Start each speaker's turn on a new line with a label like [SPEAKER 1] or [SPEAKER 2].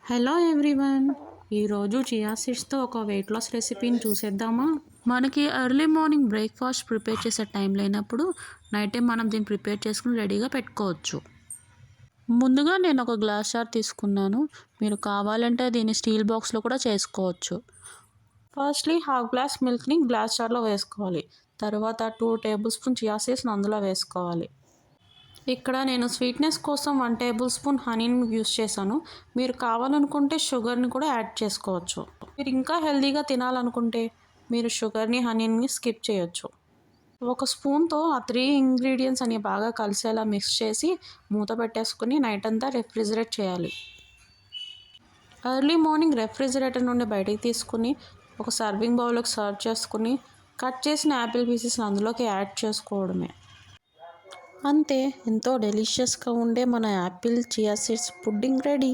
[SPEAKER 1] Hello everyone. ఈరోజు chia సీడ్స్తో ఒక weight loss రెసిపీని చూసేద్దామా. మనకి ఎర్లీ మార్నింగ్ బ్రేక్ఫాస్ట్ ప్రిపేర్ చేసే టైం లేనప్పుడు నైట్ టైం మనం దీన్ని ప్రిపేర్ చేసుకుని రెడీగా పెట్టుకోవచ్చు. ముందుగా నేను ఒక గ్లాస్ జార్ తీసుకున్నాను. మీరు కావాలంటే దీన్ని స్టీల్ బాక్స్లో కూడా చేసుకోవచ్చు. ఫస్ట్లీ హాఫ్ గ్లాస్ మిల్క్ని గ్లాస్ జార్లో వేసుకోవాలి. తర్వాత 2 టేబుల్ స్పూన్ చియా సీడ్స్ని అందులో వేసుకోవాలి. ఇక్కడ నేను స్వీట్నెస్ కోసం 1 టేబుల్ స్పూన్ హనీని యూస్ చేశాను. మీరు కావాలనుకుంటే షుగర్ని కూడా యాడ్ చేసుకోవచ్చు. మీరు ఇంకా హెల్తీగా తినాలనుకుంటే మీరు షుగర్ని హనీని స్కిప్ చేయొచ్చు. ఒక స్పూన్తో ఆ 3 ఇంగ్రీడియంట్స్ అని బాగా కలిసేలా మిక్స్ చేసి మూత పెట్టేసుకుని నైట్ అంతా రెఫ్రిజిరేట్ చేయాలి. ఎర్లీ మార్నింగ్ రెఫ్రిజిరేటర్ నుండి బయటికి తీసుకుని ఒక సర్వింగ్ బౌల్లోకి సర్వ్ చేసుకుని కట్ చేసిన యాపిల్ పీసెస్ని అందులోకి యాడ్ చేసుకోవడమే. అంతే, ఎంతో డెలిషియస్గా ఉండే మన Apple chia seeds pudding ready.